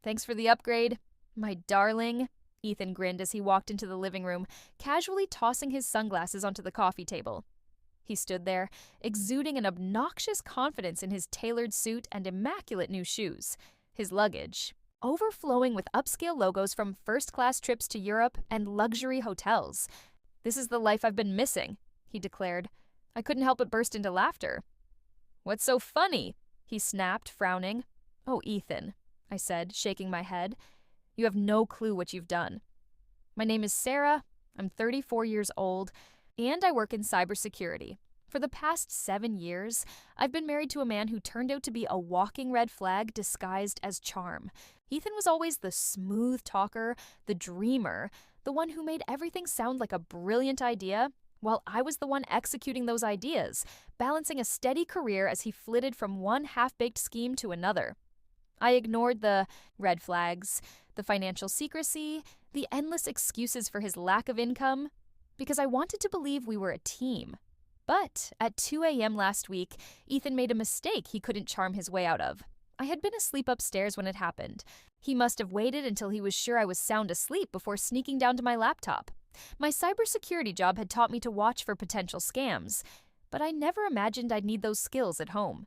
Thanks for the upgrade, my darling. Ethan grinned as he walked into the living room, casually tossing his sunglasses onto the coffee table. He stood there, exuding an obnoxious confidence in his tailored suit and immaculate new shoes. His luggage, overflowing with upscale logos from first-class trips to Europe and luxury hotels. "This is the life I've been missing," he declared. I couldn't help but burst into laughter. "What's so funny?" he snapped, frowning. "Oh, Ethan," I said, shaking my head. "You have no clue what you've done. My name is Sarah, I'm 34 years old, and I work in cybersecurity. For the past 7 years, I've been married to a man who turned out to be a walking red flag disguised as charm. Ethan was always the smooth talker, the dreamer, the one who made everything sound like a brilliant idea, while I was the one executing those ideas, balancing a steady career as he flitted from one half-baked scheme to another. I ignored the red flags, the financial secrecy, the endless excuses for his lack of income, because I wanted to believe we were a team. But at 2 a.m. last week, Ethan made a mistake he couldn't charm his way out of. I had been asleep upstairs when it happened. He must have waited until he was sure I was sound asleep before sneaking down to my laptop. My cybersecurity job had taught me to watch for potential scams, but I never imagined I'd need those skills at home.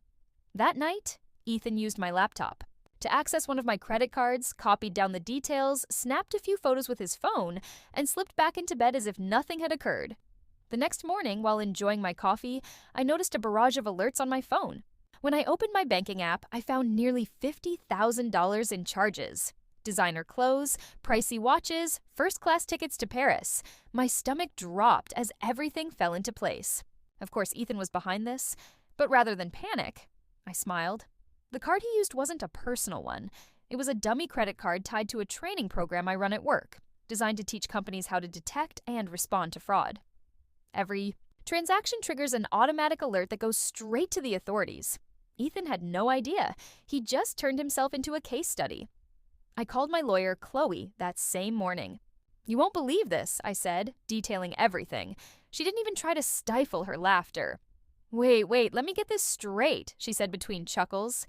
That night, Ethan used my laptop to access one of my credit cards, copied down the details, snapped a few photos with his phone, and slipped back into bed as if nothing had occurred. The next morning, while enjoying my coffee, I noticed a barrage of alerts on my phone. When I opened my banking app, I found nearly $50,000 in charges. Designer clothes, pricey watches, first-class tickets to Paris. My stomach dropped as everything fell into place. Of course, Ethan was behind this, but rather than panic, I smiled. The card he used wasn't a personal one. It was a dummy credit card tied to a training program I run at work, designed to teach companies how to detect and respond to fraud. Every transaction triggers an automatic alert that goes straight to the authorities. Ethan had no idea. He just turned himself into a case study. I called my lawyer, Chloe, that same morning. "You won't believe this," I said, detailing everything. She didn't even try to stifle her laughter. Wait, let me get this straight," she said between chuckles.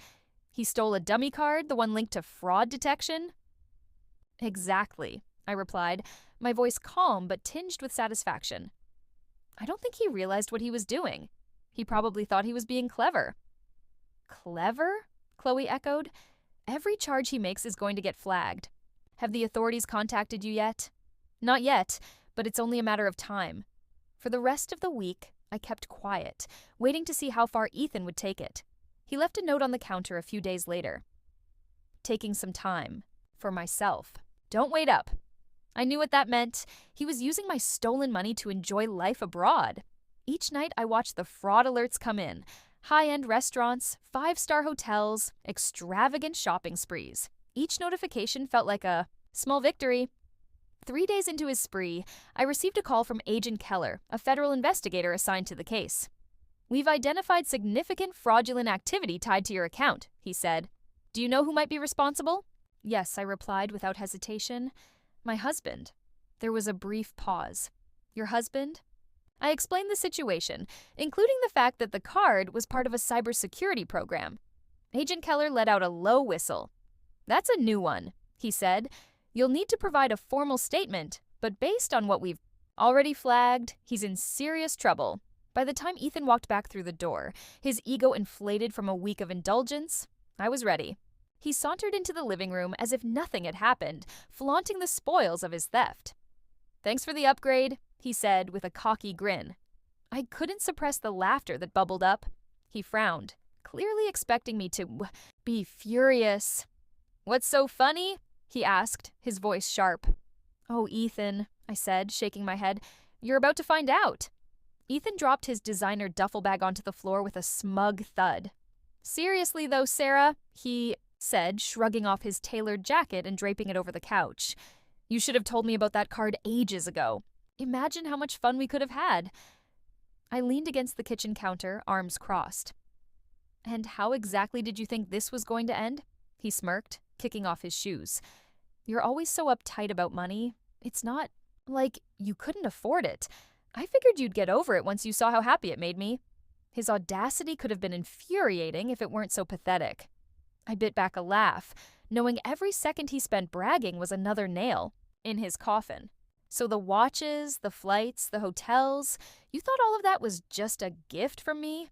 "He stole a dummy card, the one linked to fraud detection?" "Exactly," I replied, my voice calm but tinged with satisfaction. I don't think he realized what he was doing. He probably thought he was being clever. "Clever?" Chloe echoed. "Every charge he makes is going to get flagged. Have the authorities contacted you yet?" "Not yet, but it's only a matter of time." For the rest of the week, I kept quiet, waiting to see how far Ethan would take it. He left a note on the counter a few days later. "Taking some time. For myself. Don't wait up." I knew what that meant. He was using my stolen money to enjoy life abroad. Each night I watched the fraud alerts come in. High-end restaurants, 5-star hotels, extravagant shopping sprees. Each notification felt like a small victory. 3 days into his spree, I received a call from Agent Keller, a federal investigator assigned to the case. "We've identified significant fraudulent activity tied to your account," he said. "Do you know who might be responsible?" "Yes," I replied without hesitation. "My husband." There was a brief pause. "Your husband?" I explained the situation, including the fact that the card was part of a cybersecurity program. Agent Keller let out a low whistle. "That's a new one," he said. "You'll need to provide a formal statement, but based on what we've already flagged, he's in serious trouble." By the time Ethan walked back through the door, his ego inflated from a week of indulgence, I was ready. He sauntered into the living room as if nothing had happened, flaunting the spoils of his theft. "Thanks for the upgrade," he said with a cocky grin. I couldn't suppress the laughter that bubbled up. He frowned, clearly expecting me to be furious. "What's so funny?" he asked, his voice sharp. "Oh, Ethan," I said, shaking my head, "you're about to find out." Ethan dropped his designer duffel bag onto the floor with a smug thud. "Seriously though, Sarah," he said, shrugging off his tailored jacket and draping it over the couch. "You should have told me about that card ages ago. Imagine how much fun we could have had." I leaned against the kitchen counter, arms crossed. "And how exactly did you think this was going to end?" He smirked, kicking off his shoes. "You're always so uptight about money. It's not like you couldn't afford it. I figured you'd get over it once you saw how happy it made me." His audacity could have been infuriating if it weren't so pathetic. I bit back a laugh. knowing every second he spent bragging was another nail in his coffin. So the watches, the flights, the hotels, you thought all of that was just a gift from me?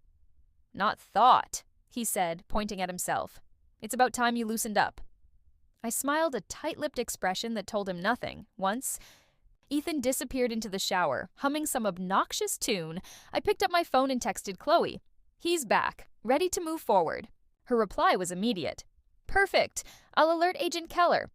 Not thought, he said, pointing at himself. It's about time you loosened up. I smiled a tight-lipped expression that told him nothing. Once, Ethan disappeared into the shower, humming some obnoxious tune. I picked up my phone and texted Chloe. He's back, ready to move forward. Her reply was immediate. Perfect. I'll alert Agent Keller.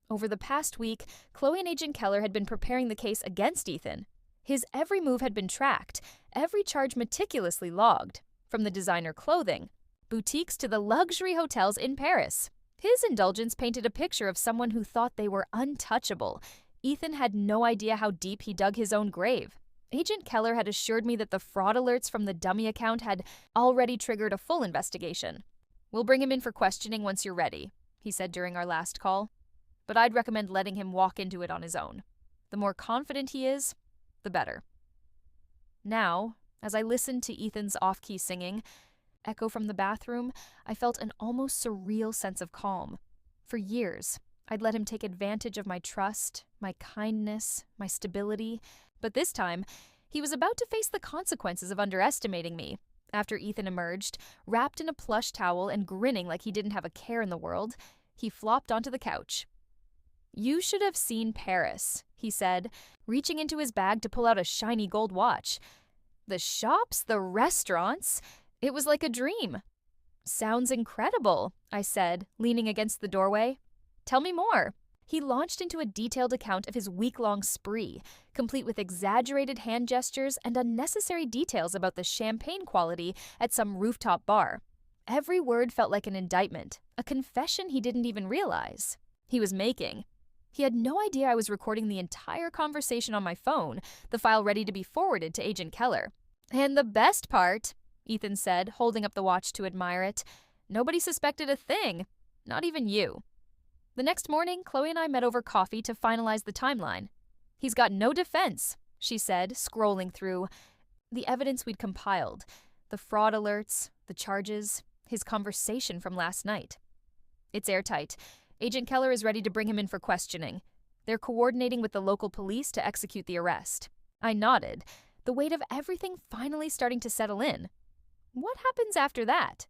Over the past week, Chloe and Agent Keller had been preparing the case against Ethan. His every move had been tracked, every charge meticulously logged, from the designer clothing, boutiques to the luxury hotels in Paris. His indulgence painted a picture of someone who thought they were untouchable. Ethan had no idea how deep he dug his own grave. Agent Keller had assured me that the fraud alerts from the dummy account had already triggered a full investigation. We'll bring him in for questioning once you're ready, he said during our last call. But I'd recommend letting him walk into it on his own. The more confident he is, the better. Now, as I listened to Ethan's off-key singing, echo from the bathroom, I felt an almost surreal sense of calm. For years, I'd let him take advantage of my trust, my kindness, my stability, but this time, he was about to face the consequences of underestimating me. After Ethan emerged, wrapped in a plush towel and grinning like he didn't have a care in the world, he flopped onto the couch. You should have seen Paris, he said, reaching into his bag to pull out a shiny gold watch. The shops, the restaurants, it was like a dream. Sounds incredible, I said, leaning against the doorway. Tell me more. He launched into a detailed account of his week-long spree, complete with exaggerated hand gestures and unnecessary details about the champagne quality at some rooftop bar. Every word felt like an indictment, a confession he didn't even realize he was making. He had no idea I was recording the entire conversation on my phone, the file ready to be forwarded to Agent Keller. And the best part, Ethan said, holding up the watch to admire it, nobody suspected a thing, not even you. The next morning, Chloe and I met over coffee to finalize the timeline. He's got no defense, she said, scrolling through the evidence we'd compiled, the fraud alerts, the charges, his conversation from last night. It's airtight. Agent Keller is ready to bring him in for questioning. They're coordinating with the local police to execute the arrest. I nodded, the weight of everything finally starting to settle in. What happens after that?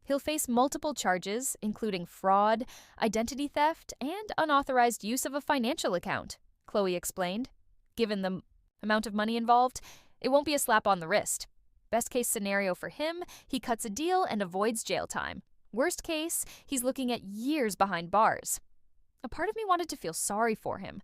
He'll face multiple charges, including fraud, identity theft, and unauthorized use of a financial account, Chloe explained. Given the amount of money involved, it won't be a slap on the wrist. Best case scenario for him, he cuts a deal and avoids jail time. Worst case, he's looking at years behind bars. A part of me wanted to feel sorry for him,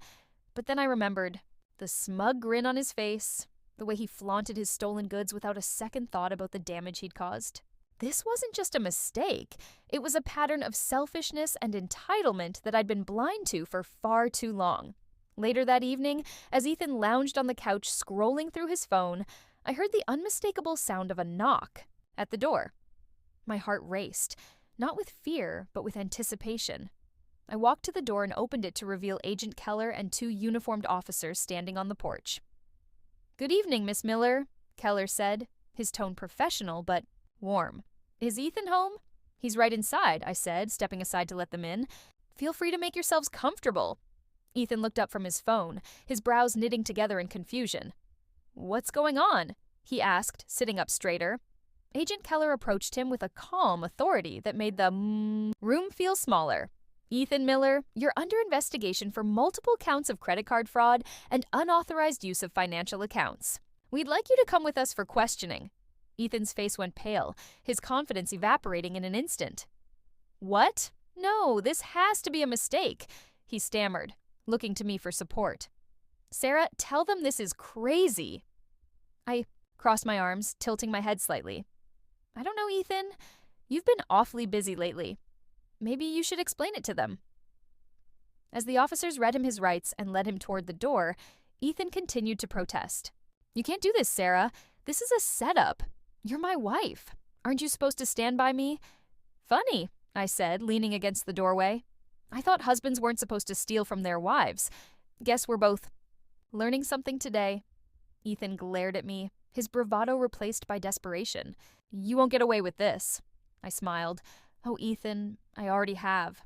but then I remembered the smug grin on his face, the way he flaunted his stolen goods without a second thought about the damage he'd caused. This wasn't just a mistake. It was a pattern of selfishness and entitlement that I'd been blind to for far too long. Later that evening, as Ethan lounged on the couch scrolling through his phone, I heard the unmistakable sound of a knock at the door. My heart raced. Not with fear, but with anticipation. I walked to the door and opened it to reveal Agent Keller and two uniformed officers standing on the porch. Good evening, Miss Miller, Keller said, his tone professional but warm. Is Ethan home? He's right inside, I said, stepping aside to let them in. Feel free to make yourselves comfortable. Ethan looked up from his phone, his brows knitting together in confusion. What's going on? He asked, sitting up straighter. Agent Keller approached him with a calm authority that made the room feel smaller. Ethan Miller, you're under investigation for multiple counts of credit card fraud and unauthorized use of financial accounts. We'd like you to come with us for questioning. Ethan's face went pale, his confidence evaporating in an instant. What? No, this has to be a mistake, he stammered, looking to me for support. Sarah, tell them this is crazy. I crossed my arms, tilting my head slightly. I don't know, Ethan. You've been awfully busy lately. Maybe you should explain it to them. As the officers read him his rights and led him toward the door, Ethan continued to protest. You can't do this, Sarah. This is a setup. You're my wife. Aren't you supposed to stand by me? Funny, I said, leaning against the doorway. I thought husbands weren't supposed to steal from their wives. Guess we're both learning something today. Ethan glared at me, his bravado replaced by desperation. You won't get away with this. I smiled. Oh, Ethan, I already have.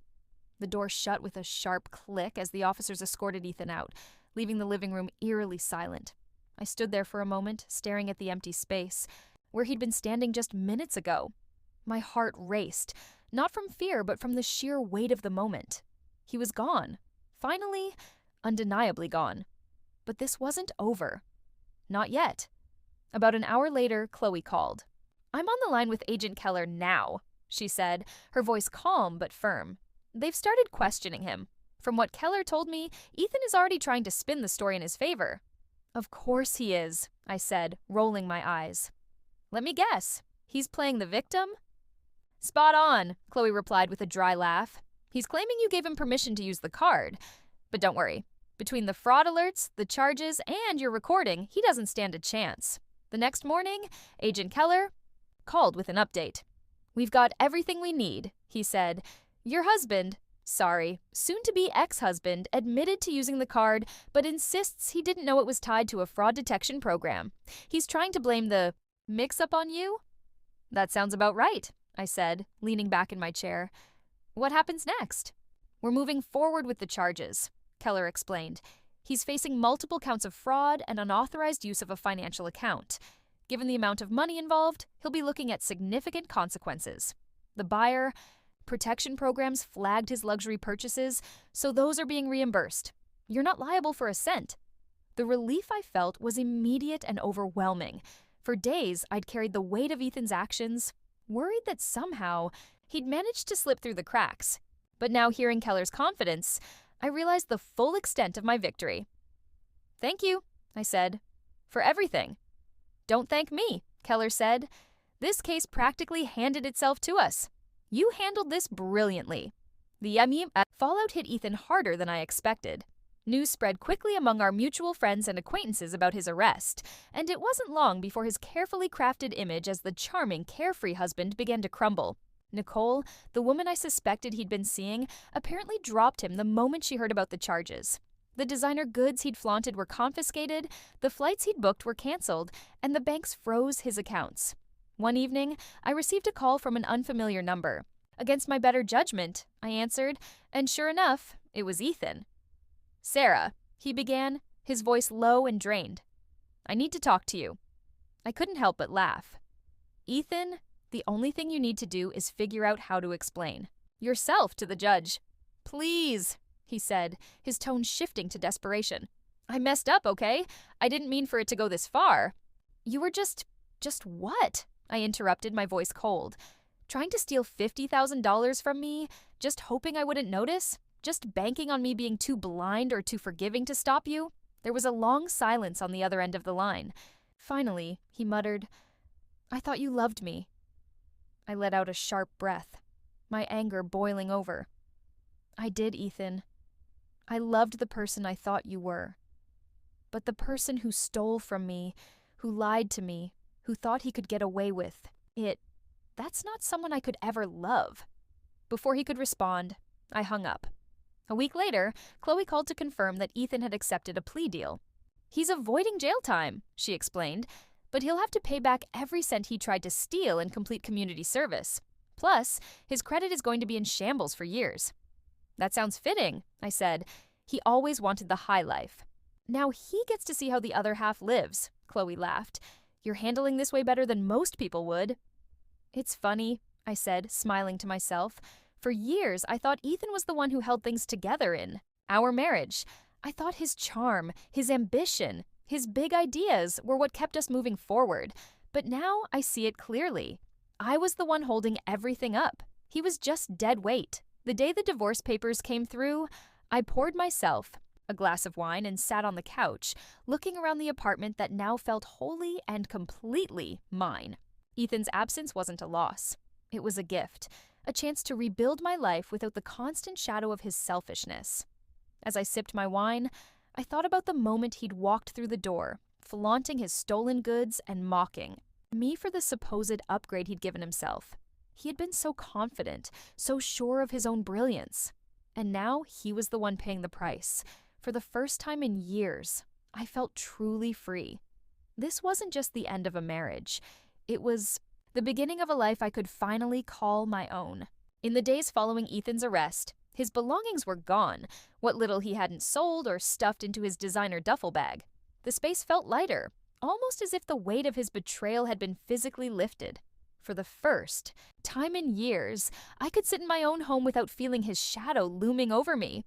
The door shut with a sharp click as the officers escorted Ethan out, leaving the living room eerily silent. I stood there for a moment, staring at the empty space, where he'd been standing just minutes ago. My heart raced, not from fear, but from the sheer weight of the moment. He was gone. Finally, undeniably gone. But this wasn't over. Not yet. About an hour later, Chloe called. "I'm on the line with Agent Keller now," she said, her voice calm but firm. "They've started questioning him. From what Keller told me, Ethan is already trying to spin the story in his favor." "Of course he is," I said, rolling my eyes. "Let me guess. He's playing the victim?" "Spot on," Chloe replied with a dry laugh. "He's claiming you gave him permission to use the card. But don't worry. Between the fraud alerts, the charges, and your recording, he doesn't stand a chance." The next morning, Agent Keller called with an update. "We've got everything we need," he said. "Your husband, soon-to-be ex-husband, admitted to using the card, but insists he didn't know it was tied to a fraud detection program. He's trying to blame the mix-up on you?" "That sounds about right," I said, leaning back in my chair. "What happens next?" "We're moving forward with the charges," Keller explained. "He's facing multiple counts of fraud and unauthorized use of a financial account. Given the amount of money involved, he'll be looking at significant consequences. The buyer protection programs flagged his luxury purchases, so those are being reimbursed. You're not liable for a cent." The relief I felt was immediate and overwhelming. For days, I'd carried the weight of Ethan's actions, worried that somehow he'd managed to slip through the cracks. But now, hearing Keller's confidence, I realized the full extent of my victory. "Thank you," I said, "for everything." "Don't thank me," Keller said. "This case practically handed itself to us. You handled this brilliantly." The fallout hit Ethan harder than I expected. News spread quickly among our mutual friends and acquaintances about his arrest, and it wasn't long before his carefully crafted image as the charming, carefree husband began to crumble. Nicole, the woman I suspected he'd been seeing, apparently dropped him the moment she heard about the charges. The designer goods he'd flaunted were confiscated, the flights he'd booked were canceled, and the banks froze his accounts. One evening, I received a call from an unfamiliar number. Against my better judgment, I answered, and sure enough, it was Ethan. "Sarah," he began, his voice low and drained. "I need to talk to you." I couldn't help but laugh. "Ethan, the only thing you need to do is figure out how to explain yourself to the judge. Please," he said, his tone shifting to desperation. "I messed up, okay? I didn't mean for it to go this far." "You were just what?" I interrupted, my voice cold. "Trying to steal $50,000 from me? Just hoping I wouldn't notice? Just banking on me being too blind or too forgiving to stop you?" There was a long silence on the other end of the line. Finally, he muttered, "I thought you loved me." I let out a sharp breath, my anger boiling over. "I did, Ethan. I loved the person I thought you were. But the person who stole from me, who lied to me, who thought he could get away with that's not someone I could ever love." Before he could respond, I hung up. A week later, Chloe called to confirm that Ethan had accepted a plea deal. "He's avoiding jail time," she explained, "but he'll have to pay back every cent he tried to steal and complete community service. Plus, his credit is going to be in shambles for years." "That sounds fitting," I said. "He always wanted the high life." "Now he gets to see how the other half lives," Chloe laughed. "You're handling this way better than most people would." "It's funny," I said, smiling to myself. "For years, I thought Ethan was the one who held things together in our marriage. I thought his charm, his ambition, his big ideas were what kept us moving forward. But now I see it clearly. I was the one holding everything up. He was just dead weight. The day the divorce papers came through, I poured myself a glass of wine and sat on the couch, looking around the apartment that now felt wholly and completely mine. Ethan's absence wasn't a loss. It was a gift, a chance to rebuild my life without the constant shadow of his selfishness. As I sipped my wine, I thought about the moment he'd walked through the door, flaunting his stolen goods and mocking me for the supposed upgrade he'd given himself. He had been so confident, so sure of his own brilliance. And now he was the one paying the price. For the first time in years, I felt truly free. This wasn't just the end of a marriage. It was the beginning of a life I could finally call my own. In the days following Ethan's arrest, His belongings were gone, what little he hadn't sold or stuffed into his designer duffel bag. The space felt lighter, almost as if the weight of his betrayal had been physically lifted. For the first time in years, I could sit in my own home without feeling his shadow looming over me.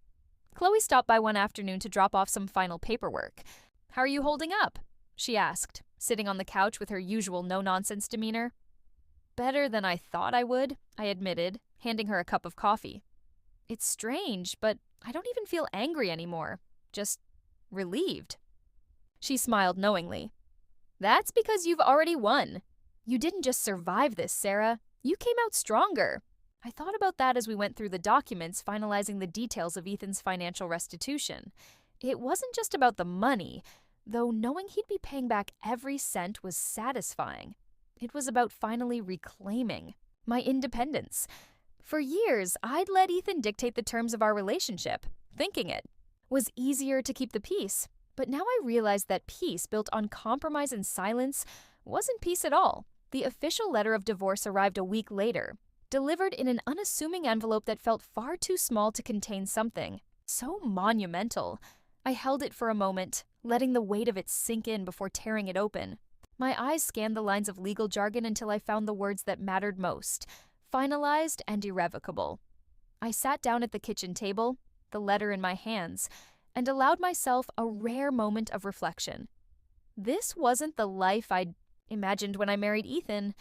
Chloe stopped by one afternoon to drop off some final paperwork. "How are you holding up?" she asked, sitting on the couch with her usual no-nonsense demeanor. "Better than I thought I would," I admitted, handing her a cup of coffee. "It's strange, but I don't even feel angry anymore. Just relieved." She smiled knowingly. "That's because you've already won. You didn't just survive this, Sarah. You came out stronger." I thought about that as we went through the documents finalizing the details of Ethan's financial restitution. It wasn't just about the money, though knowing he'd be paying back every cent was satisfying. It was about finally reclaiming my independence. For years, I'd let Ethan dictate the terms of our relationship, thinking it was easier to keep the peace. But now I realized that peace built on compromise and silence wasn't peace at all. The official letter of divorce arrived a week later, delivered in an unassuming envelope that felt far too small to contain something so monumental. I held it for a moment, letting the weight of it sink in before tearing it open. My eyes scanned the lines of legal jargon until I found the words that mattered most: finalized and irrevocable. I sat down at the kitchen table, the letter in my hands, and allowed myself a rare moment of reflection. This wasn't the life I'd imagined when I married Ethan.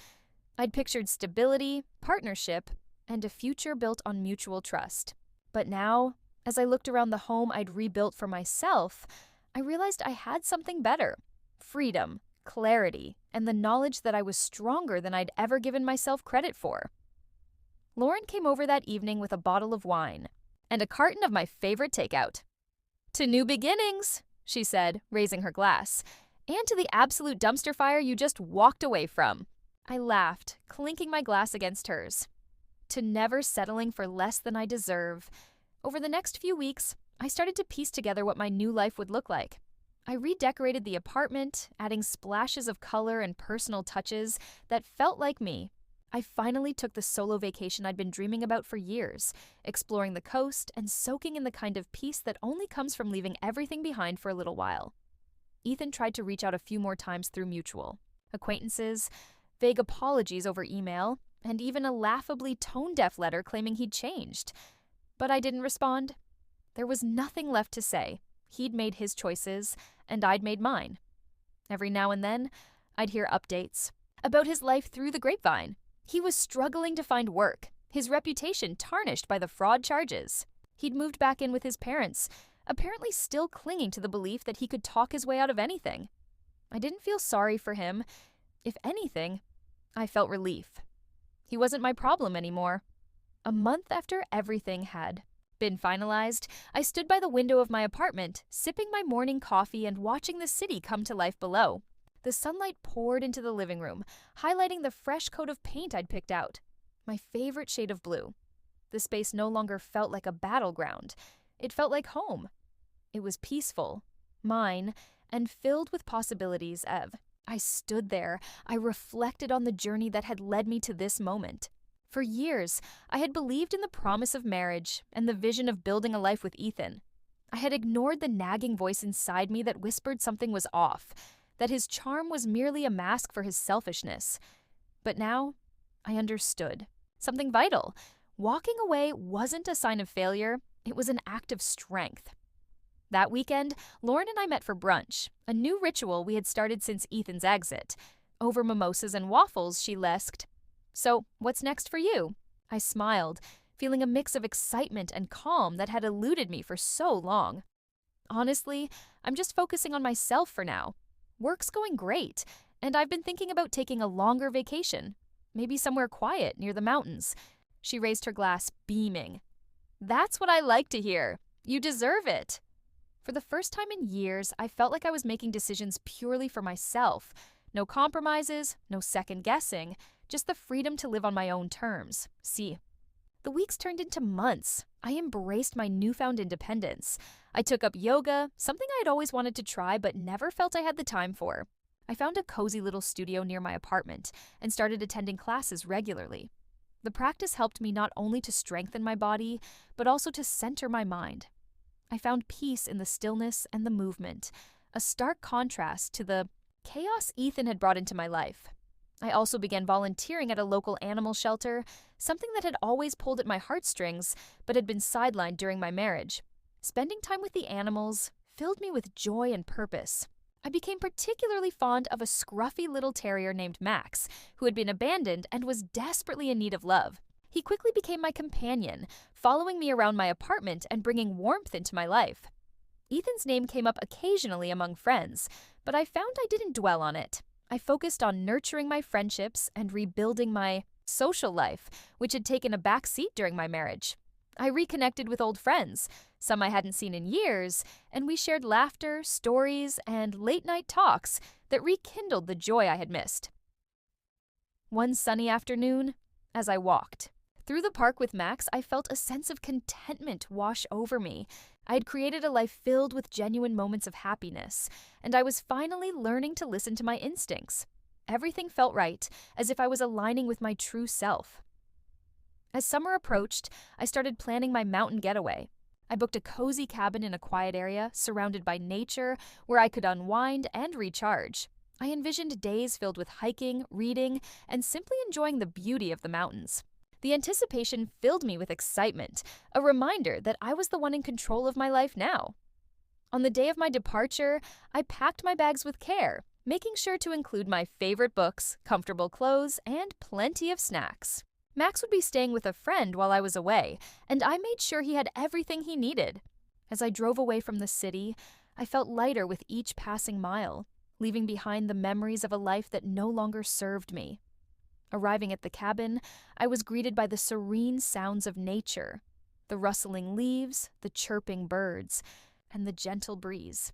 I'd pictured stability, partnership, and a future built on mutual trust. But now, as I looked around the home I'd rebuilt for myself, I realized I had something better: freedom, clarity, and the knowledge that I was stronger than I'd ever given myself credit for. Lauren came over that evening with a bottle of wine and a carton of my favorite takeout. "To new beginnings," she said, raising her glass, "and to the absolute dumpster fire you just walked away from." I laughed, clinking my glass against hers. To never settling for less than I deserve. Over the next few weeks, I started to piece together what my new life would look like. I redecorated the apartment, adding splashes of color and personal touches that felt like me. I finally took the solo vacation I'd been dreaming about for years, exploring the coast and soaking in the kind of peace that only comes from leaving everything behind for a little while. Ethan tried to reach out a few more times through mutual acquaintances, vague apologies over email, and even a laughably tone-deaf letter claiming he'd changed. But I didn't respond. There was nothing left to say. He'd made his choices, and I'd made mine. Every now and then, I'd hear updates about his life through the grapevine. He was struggling to find work, his reputation tarnished by the fraud charges. He'd moved back in with his parents, apparently still clinging to the belief that he could talk his way out of anything. I didn't feel sorry for him. If anything, I felt relief. He wasn't my problem anymore. A month after everything had been finalized, I stood by the window of my apartment, sipping my morning coffee and watching the city come to life below. The sunlight poured into the living room, highlighting the fresh coat of paint I'd picked out, my favorite shade of blue. The space no longer felt like a battleground. It felt like home. It was peaceful, mine, and filled with possibilities of. I stood there. I reflected on the journey that had led me to this moment. For years, I had believed in the promise of marriage and the vision of building a life with Ethan. I had ignored the nagging voice inside me that whispered something was off, that his charm was merely a mask for his selfishness. But now, I understood. Something vital. Walking away wasn't a sign of failure. It was an act of strength. That weekend, Lauren and I met for brunch, a new ritual we had started since Ethan's exit. Over mimosas and waffles, she lisped, "So, what's next for you?" I smiled, feeling a mix of excitement and calm that had eluded me for so long. "Honestly, I'm just focusing on myself for now. Work's going great, and I've been thinking about taking a longer vacation, maybe somewhere quiet near the mountains." She raised her glass, beaming. "That's what I like to hear. You deserve it." For the first time in years, I felt like I was making decisions purely for myself. No compromises, no second guessing, just the freedom to live on my own terms. See, the weeks turned into months. I embraced my newfound independence. I took up yoga, something I had always wanted to try but never felt I had the time for. I found a cozy little studio near my apartment and started attending classes regularly. The practice helped me not only to strengthen my body, but also to center my mind. I found peace in the stillness and the movement, a stark contrast to the chaos Ethan had brought into my life. I also began volunteering at a local animal shelter, something that had always pulled at my heartstrings but had been sidelined during my marriage. Spending time with the animals filled me with joy and purpose. I became particularly fond of a scruffy little terrier named Max, who had been abandoned and was desperately in need of love. He quickly became my companion, following me around my apartment and bringing warmth into my life. Ethan's name came up occasionally among friends, but I found I didn't dwell on it. I focused on nurturing my friendships and rebuilding my social life, which had taken a back seat during my marriage. I reconnected with old friends, some I hadn't seen in years, and we shared laughter, stories, and late-night talks that rekindled the joy I had missed. One sunny afternoon, as I walked through the park with Max, I felt a sense of contentment wash over me. I had created a life filled with genuine moments of happiness, and I was finally learning to listen to my instincts. Everything felt right, as if I was aligning with my true self. As summer approached, I started planning my mountain getaway. I booked a cozy cabin in a quiet area, surrounded by nature, where I could unwind and recharge. I envisioned days filled with hiking, reading, and simply enjoying the beauty of the mountains. The anticipation filled me with excitement, a reminder that I was the one in control of my life now. On the day of my departure, I packed my bags with care, making sure to include my favorite books, comfortable clothes, and plenty of snacks. Max would be staying with a friend while I was away, and I made sure he had everything he needed. As I drove away from the city, I felt lighter with each passing mile, leaving behind the memories of a life that no longer served me. Arriving at the cabin, I was greeted by the serene sounds of nature, the rustling leaves, the chirping birds, and the gentle breeze.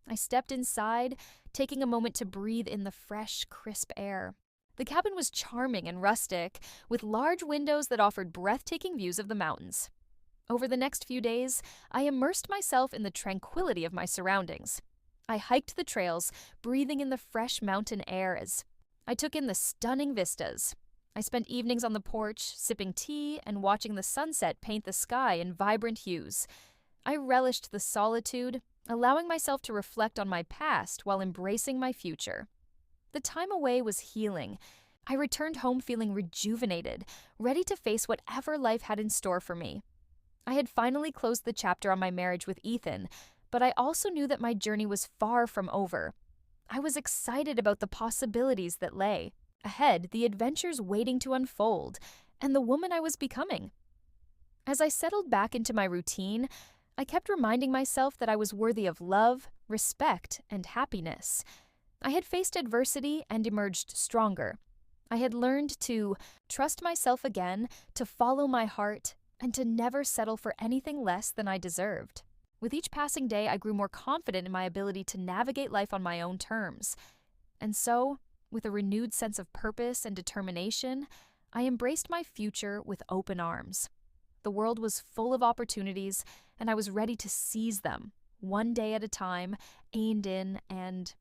I stepped inside, taking a moment to breathe in the fresh, crisp air. The cabin was charming and rustic, with large windows that offered breathtaking views of the mountains. Over the next few days, I immersed myself in the tranquility of my surroundings. I hiked the trails, breathing in the fresh mountain air as I took in the stunning vistas. I spent evenings on the porch, sipping tea and watching the sunset paint the sky in vibrant hues. I relished the solitude, allowing myself to reflect on my past while embracing my future. The time away was healing. I returned home feeling rejuvenated, ready to face whatever life had in store for me. I had finally closed the chapter on my marriage with Ethan, but I also knew that my journey was far from over. I was excited about the possibilities that lay ahead, the adventures waiting to unfold, and the woman I was becoming. As I settled back into my routine, I kept reminding myself that I was worthy of love, respect, and happiness. I had faced adversity and emerged stronger. I had learned to trust myself again, to follow my heart, and to never settle for anything less than I deserved. With each passing day, I grew more confident in my ability to navigate life on my own terms. And so, with a renewed sense of purpose and determination, I embraced my future with open arms. The world was full of opportunities, and I was ready to seize them, one day at a time, aimed in and